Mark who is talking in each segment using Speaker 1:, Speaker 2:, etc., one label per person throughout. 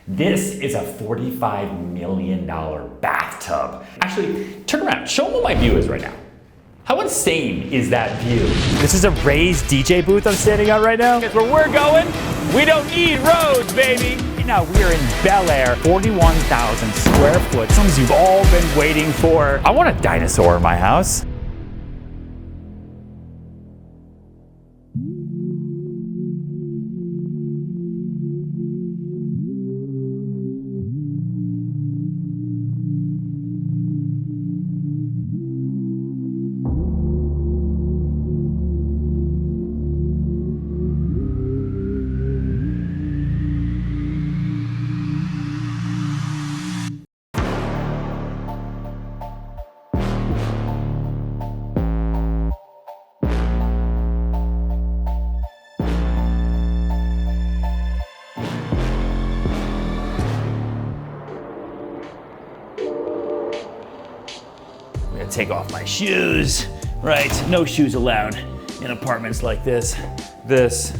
Speaker 1: This is a $45 million bathtub. Actually, turn around, show them what my view is right now. How insane is that view?
Speaker 2: This is a raised DJ booth I'm standing on right now.
Speaker 1: That's where we're going. We don't need roads, baby.
Speaker 2: Right now we are in Bel Air, 41,000 square foot. Something you've all been waiting for. I want a dinosaur in my house. Take off my shoes, right? No shoes allowed in apartments like this. This,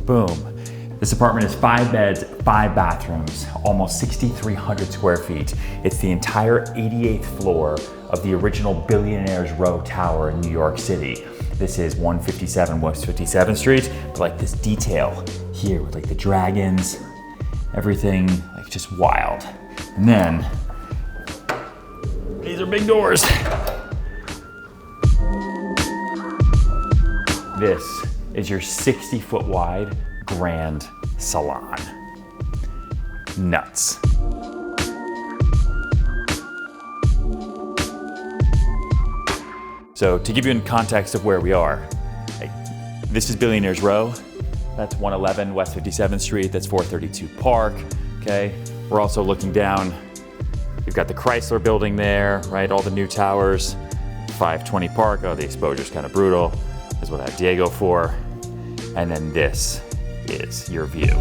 Speaker 2: boom.
Speaker 1: This apartment is 5 beds, 5 bathrooms, almost 6,300 square feet. It's the entire 88th floor of the original Billionaires Row Tower in New York City. This is 157 West 57th Street, but like this detail here with like the dragons, everything like just wild. And then, these are big doors. This is your 60-foot wide grand salon. Nuts. So to give you in context of where we are, this is Billionaires Row. That's 111 West 57th Street. That's 432 Park, okay? We're also looking down. You've got the Chrysler building there, right? All the new towers, 520 Park. Oh, the exposure's kind of brutal. This is what I have Diego for. And then this is your view.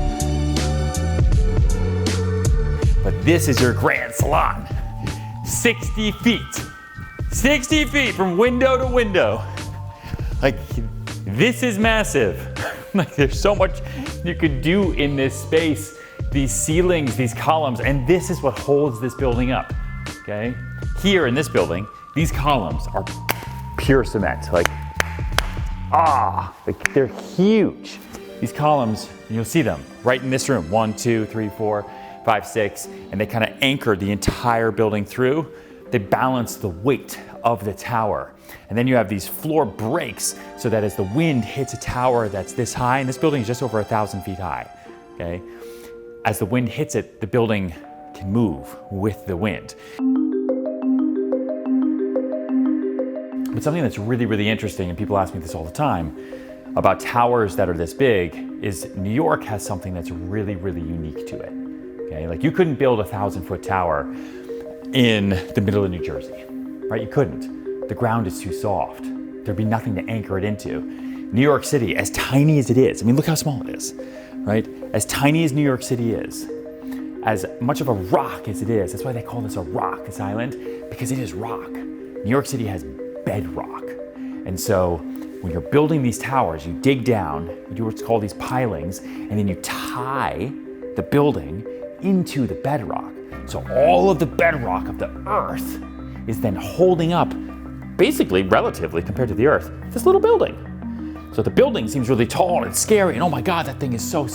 Speaker 1: But this is your grand salon. 60 feet. 60 feet from window to window. Like, this is massive. Like, there's so much you could do in this space. These ceilings, these columns, and this is what holds this building up, okay? Here in this building, these columns are pure cement, like they're huge. These columns, you'll see them right in this room, 1, 2, 3, 4, 5, 6, and they kind of anchor the entire building through. They balance the weight of the tower. And then you have these floor breaks so that as the wind hits a tower that's this high, and this building is just over 1,000 feet high, okay? As the wind hits it, the building can move with the wind. But something that's really, really interesting, and people ask me this all the time, about towers that are this big, is New York has something that's really, really unique to it, okay? Like, you couldn't build a 1,000-foot tower in the middle of New Jersey, right? You couldn't. The ground is too soft. There'd be nothing to anchor it into. New York City, as tiny as it is, I mean, look how small it is, right? As tiny as New York City is, as much of a rock as it is, that's why they call this a rock, this island, because it is rock. New York City has bedrock. And so when you're building these towers, you dig down, you do what's called these pilings, and then you tie the building into the bedrock. So all of the bedrock of the earth is then holding up, basically, relatively, compared to the earth, this little building. So the building seems really tall and scary, and oh my God, that thing is so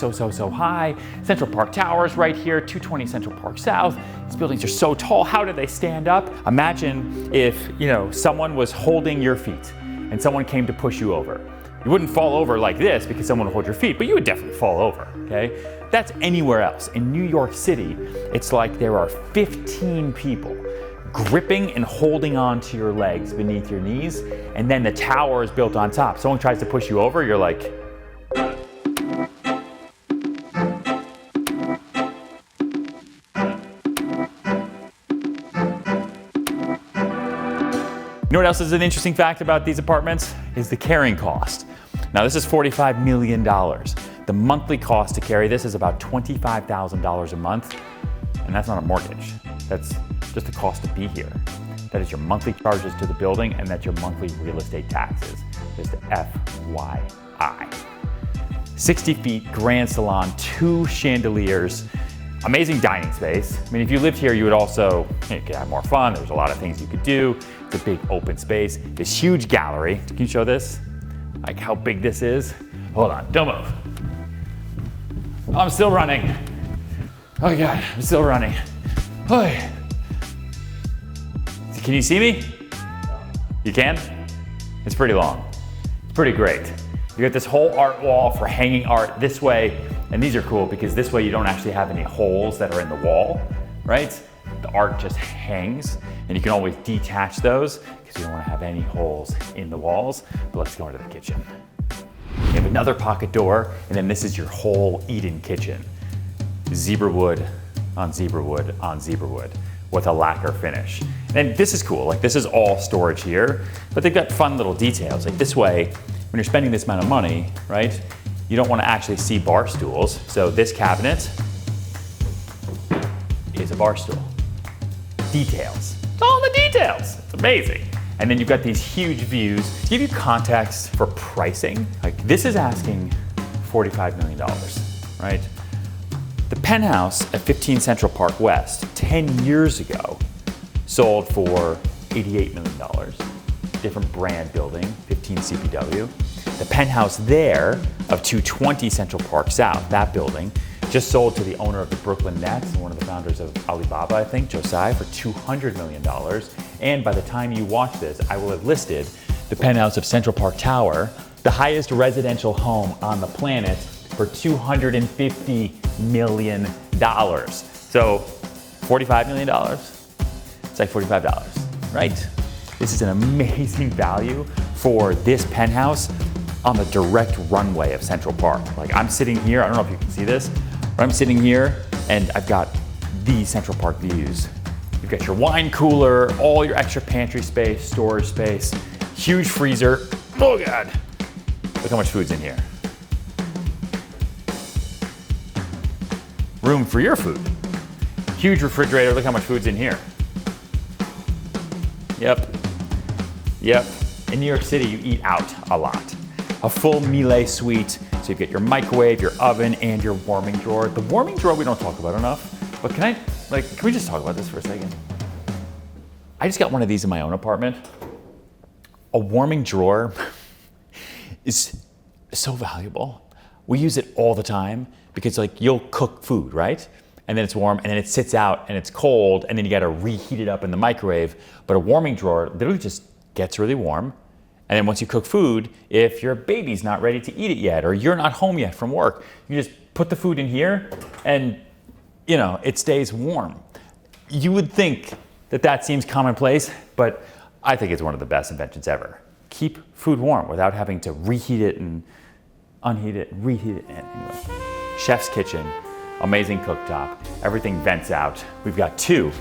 Speaker 1: high. Central Park Towers right here, 220 Central Park South. These buildings are so tall, how do they stand up? Imagine if, someone was holding your feet and someone came to push you over. You wouldn't fall over like this because someone would hold your feet, but you would definitely fall over, okay? That's anywhere else. In New York City, it's like there are 15 people gripping and holding on to your legs beneath your knees, and then the tower is built on top. Someone tries to push you over, you're like, You know what else is an interesting fact about these apartments? Is the carrying cost. Now this is $45 million. The monthly cost to carry this is about $25,000 a month, and that's not a mortgage. That's just the cost to be here. That is your monthly charges to the building, and that's your monthly real estate taxes. Just FYI. 60 feet, grand salon, 2 chandeliers, amazing dining space. I mean, if you lived here, you would also, you could have more fun. There's a lot of things you could do. It's a big open space, this huge gallery. Can you show this? Like how big this is? Hold on, don't move. Oh, I'm still running. Oh God, I'm still running. Oh. Can you see me? You can? It's pretty long. It's pretty great. You got this whole art wall for hanging art this way, and these are cool because this way you don't actually have any holes that are in the wall, right? The art just hangs, and you can always detach those because you don't want to have any holes in the walls. But let's go into the kitchen. You have another pocket door, and then this is your whole eat-in kitchen. Zebra wood on zebra wood on zebra wood with a lacquer finish. And this is cool, like this is all storage here, but they've got fun little details. Like this way, when you're spending this amount of money, right, you don't want to actually see bar stools. So this cabinet is a bar stool. Details, it's all in the details. It's amazing. And then you've got these huge views. To give you context for pricing, like this is asking $45 million, right? The Penthouse at 15 Central Park West 10 years ago sold for $88 million. Different brand building, 15 CPW. The Penthouse there of 220 Central Park South, that building, just sold to the owner of the Brooklyn Nets and one of the founders of Alibaba, I think, Josiah, for $200 million. And by the time you watch this, I will have listed the Penthouse of Central Park Tower, the highest residential home on the planet, for $250 million. So $45 million, it's like $45, right? This is an amazing value for this penthouse on the direct runway of Central Park. Like I'm sitting here, I don't know if you can see this, but I'm sitting here and I've got the Central Park views. You've got your wine cooler, all your extra pantry space, storage space, huge freezer. Oh God, look how much food's in here. Room for your food. Huge refrigerator, look how much food's in here. Yep. In New York City, you eat out a lot. A full Miele suite, so you've got your microwave, your oven, and your warming drawer. The warming drawer we don't talk about enough, but can we just talk about this for a second? I just got one of these in my own apartment. A warming drawer is so valuable. We use it all the time because like you'll cook food, right? And then it's warm, and then it sits out and it's cold, and then you gotta reheat it up in the microwave. But a warming drawer literally just gets really warm. And then once you cook food, if your baby's not ready to eat it yet, or you're not home yet from work, you just put the food in here and it stays warm. You would think that that seems commonplace, but I think it's one of the best inventions ever. Keep food warm without having to reheat it and unheat it, reheat it. Anyway, chef's kitchen, amazing cooktop, everything vents out. We've got 2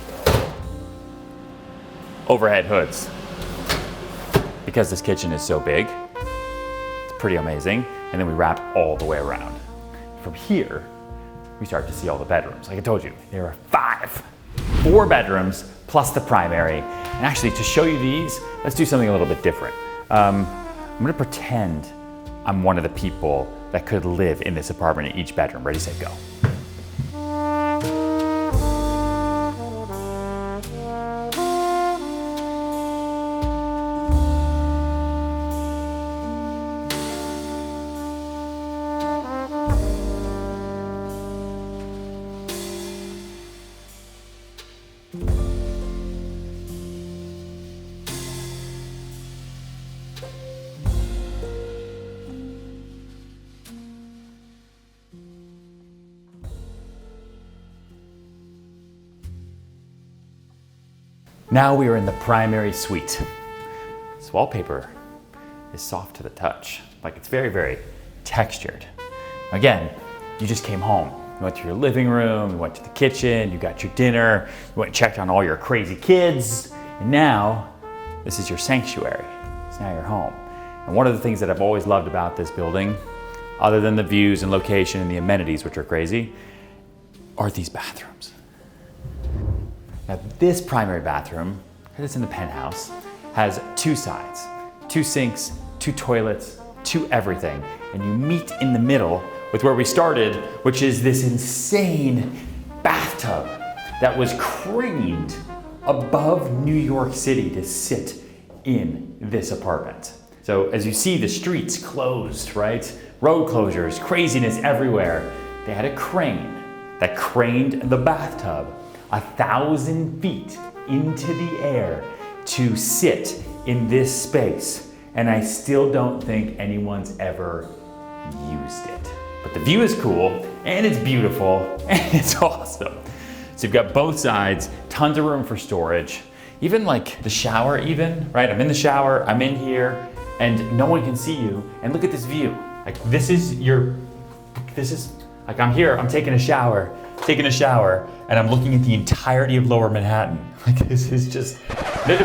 Speaker 1: overhead hoods. Because this kitchen is so big, it's pretty amazing. And then we wrap all the way around. From here, we start to see all the bedrooms. Like I told you, there are 4 bedrooms plus the primary. And actually, to show you these, let's do something a little bit different. I'm gonna pretend I'm one of the people that could live in this apartment in each bedroom. Ready, set, go. Now we are in the primary suite. This wallpaper is soft to the touch. Like it's very, very textured. Again, you just came home. You went to your living room, you went to the kitchen, you got your dinner, you went and checked on all your crazy kids, and now this is your sanctuary. It's now your home. And one of the things that I've always loved about this building, other than the views and location and the amenities, which are crazy, are these bathrooms. Now this primary bathroom, because it's in the penthouse, has 2 sides, 2 sinks, 2 toilets, 2 everything, and you meet in the middle with where we started, which is this insane bathtub that was craned above New York City to sit in this apartment. So as you see, the streets closed, right? Road closures, craziness everywhere. They had a crane that craned the bathtub 1,000 feet into the air to sit in this space. And I still don't think anyone's ever used it. But the view is cool, and it's beautiful, and it's awesome. So you've got both sides, tons of room for storage. Even like the shower even, right? I'm in the shower, I'm in here, and no one can see you. And look at this view. Like like I'm here, I'm taking a shower, and I'm looking at the entirety of Lower Manhattan. Like this is just, this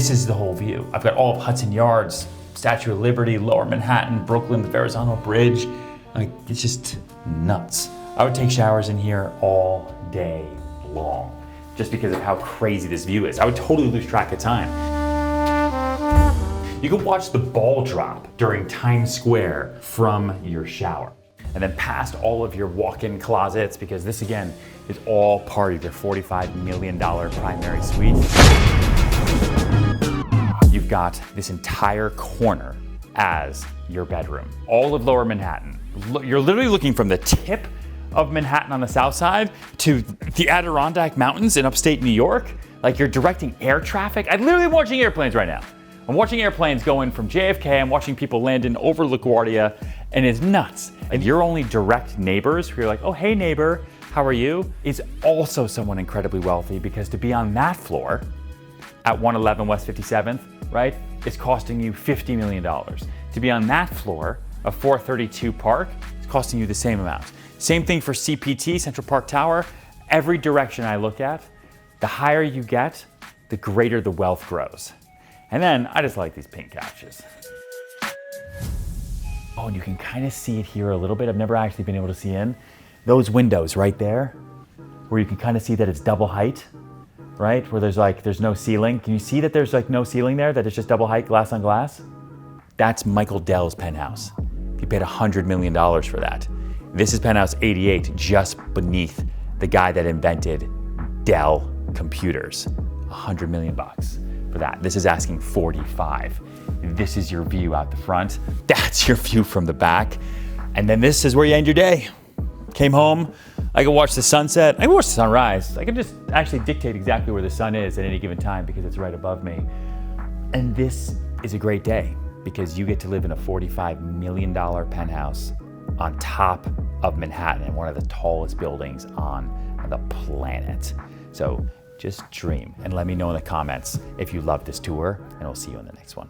Speaker 1: is the whole view. I've got all of Hudson Yards, Statue of Liberty, Lower Manhattan, Brooklyn, the Verrazano Bridge. Like it's just nuts. I would take showers in here all day long, just because of how crazy this view is. I would totally lose track of time. You can watch the ball drop during Times Square from your shower. And then past all of your walk-in closets, because this again is all part of your $45 million primary suite. You've got this entire corner as your bedroom. All of Lower Manhattan. You're literally looking from the tip of Manhattan on the south side to the Adirondack Mountains in upstate New York. Like you're directing air traffic. I'm literally watching airplanes right now. I'm watching airplanes going from JFK, I'm watching people landing over LaGuardia, and it's nuts. And your only direct neighbors who are like, oh, hey neighbor, how are you? Is also someone incredibly wealthy, because to be on that floor at 111 West 57th, right, is costing you $50 million. To be on that floor of 432 Park, it's costing you the same amount. Same thing for CPT, Central Park Tower. Every direction I look at, the higher you get, the greater the wealth grows. And then I just like these pink couches. Oh, and you can kind of see it here a little bit. I've never actually been able to see in. Those windows right there, where you can kind of see that it's double height, right? Where there's no ceiling. Can you see that there's like no ceiling there, that it's just double height, glass on glass? That's Michael Dell's penthouse. He paid $100 million for that. This is Penthouse 88, just beneath the guy that invented Dell computers. $100 million for that. This is asking 45. This is your view out the front. That's your view from the back. And then this is where you end your day. Came home, I could watch the sunset, I could watch the sunrise. I could just actually dictate exactly where the sun is at any given time because it's right above me. And this is a great day because you get to live in a $45 million penthouse on top of Manhattan in one of the tallest buildings on the planet. So just dream and let me know in the comments if you love this tour, and we'll see you in the next one.